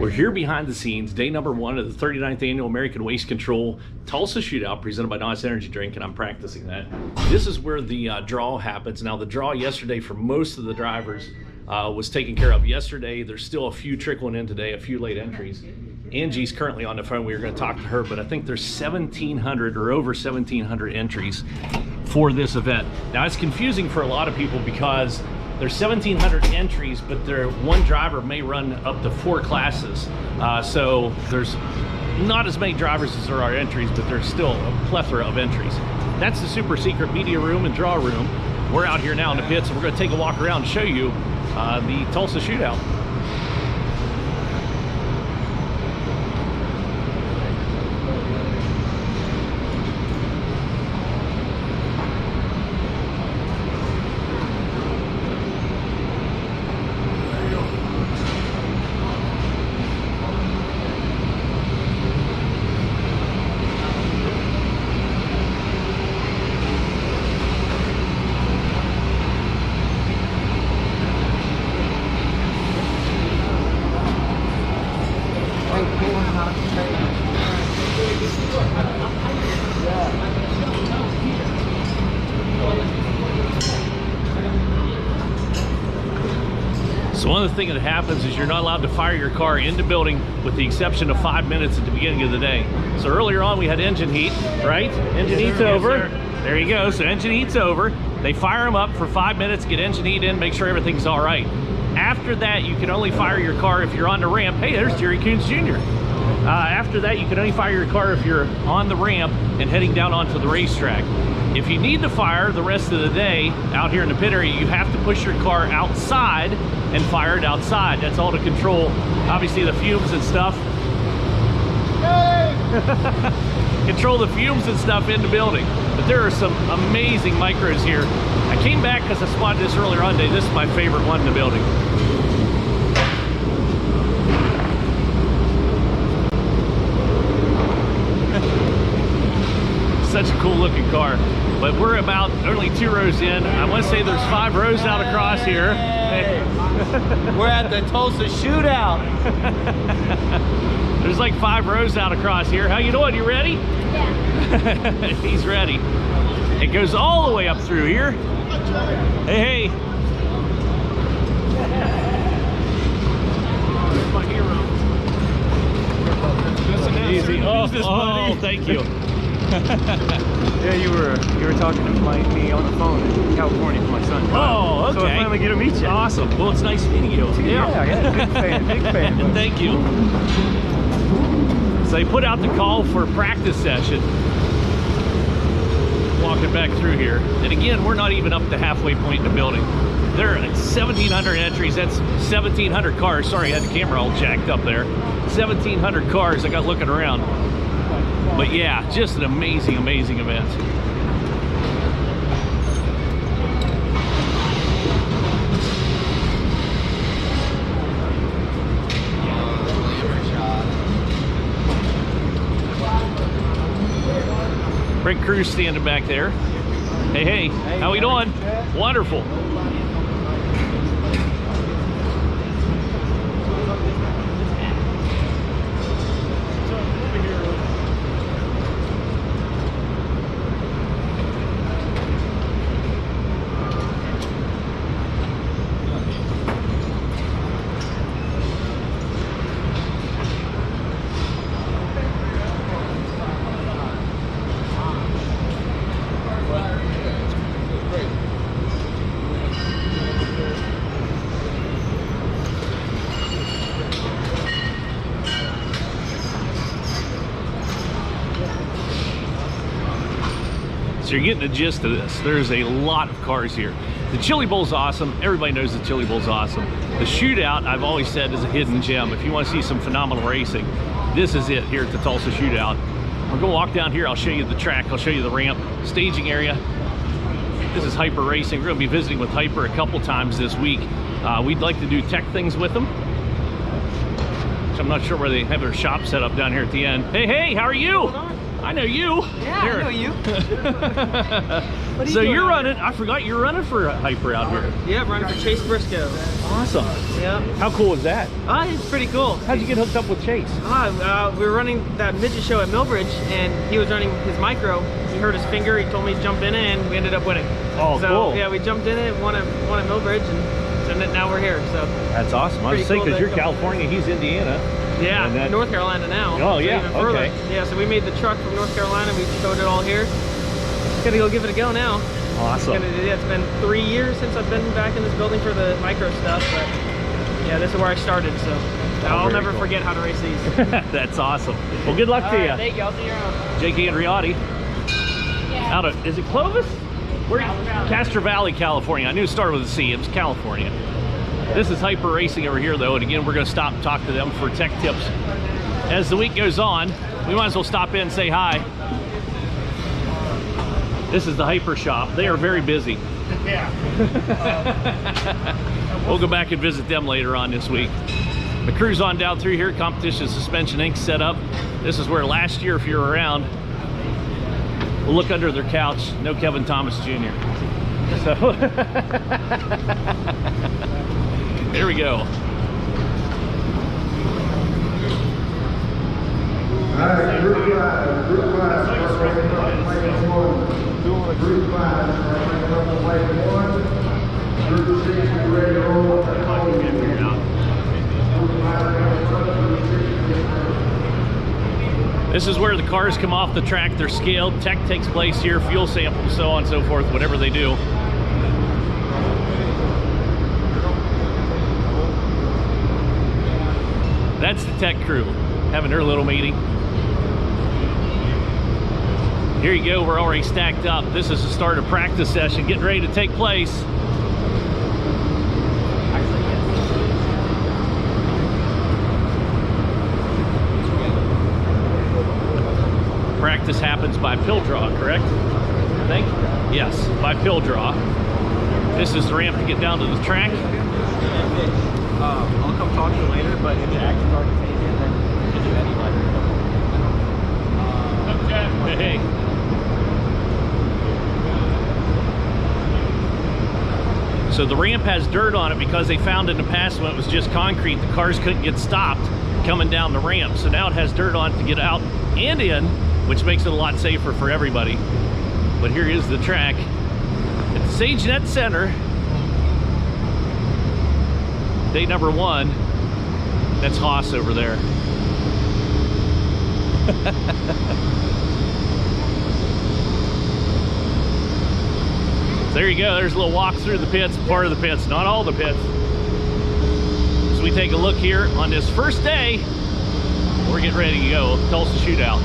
We're here behind the scenes, day number 1 of the 39th Annual American Waste Control Tulsa Shootout presented by NOS Energy Drink, and I'm practicing that. This is where the draw happens. Now, the draw yesterday for most of the drivers was taken care of yesterday. There's still a few trickling in today, a few late entries. Angie's currently on the phone. We were going to talk to her, but I think there's 1,700 or over 1,700 entries for this event. Now, it's confusing for a lot of people because there's 1,700 entries, but one driver may run up to 4 classes. So there's not as many drivers as there are entries, but there's still a plethora of entries. That's the super secret media room and draw room. We're out here now in the pits, and we're going to take a walk around and show you the Tulsa Shootout. So one of the things that happens is you're not allowed to fire your car into building with the exception of 5 minutes at the beginning of the day. So earlier on we had engine heat, right? Engine heat's over. There you go. So engine heat's over. They fire them up for 5 minutes, get engine heat in, make sure everything's all right. After that, you can only fire your car if you're on the ramp. Hey, there's Jerry Coons Jr. After that, you can only fire your car if you're on the ramp and heading down onto the racetrack. If you need to fire the rest of the day out here in the pit area, you have to push your car outside and fire it outside. That's all to control, obviously, the fumes and stuff. Control the fumes and stuff in the building. But there are some amazing micros here. I came back because I spotted this earlier on today. This is my favorite one in the building. Such a cool looking car. But we're about only 2 rows in. I want to say there's 5 rows out across here. Hey. We're at the Tulsa Shootout. There's like 5 rows out across here. How you doing? You ready? Yeah. He's ready. It goes all the way up through here. Hey, hey. My hero. Easy. Oh, thank you. Yeah, you were talking to me on the phone in California for my son. Oh, okay. So I finally get to meet you. Awesome. Well, it's nice meeting you. Yeah, big fan, big fan. Thank you. So they put out the call for practice session. Walking back through here. And again, we're not even up to halfway point in the building. There are 1,700 entries. That's 1,700 cars. Sorry, I had the camera all jacked up there. 1,700 cars. I got looking around. But yeah, just an amazing, amazing event. Brake crew standing back there. Hey, hey, how we doing? Wonderful. So you're getting the gist of this. There's a lot of cars here. The Chili Bowl's awesome. Everybody knows the Chili Bowl's awesome. The Shootout, I've always said, is a hidden gem. If you want to see some phenomenal racing, this is it here at the Tulsa Shootout. We're gonna walk down here. I'll show you the track. I'll show you the ramp, staging area. This is Hyper Racing. We're gonna be visiting with Hyper a couple times this week. We'd like to do tech things with them. I'm not sure where they have their shop set up down here at the end. Hey, hey, how are you? I know you. Yeah, Here. I know you. What are you So doing you're out running, I forgot you're running for Hyper out here. Yeah, I'm running for Chase Briscoe. Awesome. Yeah. How cool is that? It's pretty cool. How'd you get hooked up with Chase? We were running that midget show at Millbridge, and he was running his micro. He hurt his finger. He told me to jump in it, and we ended up winning. Oh, so, cool. Yeah, we jumped in it, won at Millbridge, and so now we're here. So That's awesome. I was Pretty saying, cool because to you're come- California, he's Indiana. yeah, And that- North Carolina now. Oh, so yeah, even further. okay. Yeah, so we made the truck from North Carolina. We towed it all here. Gonna go give it a go now. Awesome. It's been 3 years since I've been back in this building for the micro stuff, but yeah, this is where I started. So I'll very never cool. forget how to race these. That's awesome. Well, good luck to you. Thank you. I'll see you around. Jake Andriotti. Out of, is it Clovis? Where? Castro Valley, California. I knew it started with a C. It was California. This is Hyper Racing over here, though, and again, we're going to stop and talk to them for tech tips. As the week goes on, we might as well stop in and say hi. This is the Hyper Shop. They are very busy. Yeah. We'll go back and visit them later on this week. The crew's on down through here. Competition Suspension Inc. set up. This is where last year, if you're around, we'll look under their couch. No Kevin Thomas Jr. So here we go. All right, group five, group five. Group five, one. Group six, be ready to roll. This is where the cars come off the track. They're scaled. Tech takes place here. Fuel samples, so on and so forth, whatever they do. That's the tech crew having their little meeting. Here you go. We're already stacked up. This is the start of practice session, getting ready to take place. Practice happens by pill draw, correct? I think? Yes, by pill draw. This is the ramp to get down to the track. I'll come talk to you later, but if the action's already taken, then you can do anyway. Hey. So the ramp has dirt on it because they found in the past when it was just concrete, the cars couldn't get stopped coming down the ramp. So now it has dirt on it to get out and in, which makes it a lot safer for everybody. But here is the track at the SageNet Center. Day number 1. That's Haas over there. So there you go. There's a little walk through the pits, part of the pits, not all the pits. So we take a look here on this first day. We're getting ready to go, Tulsa Shootout.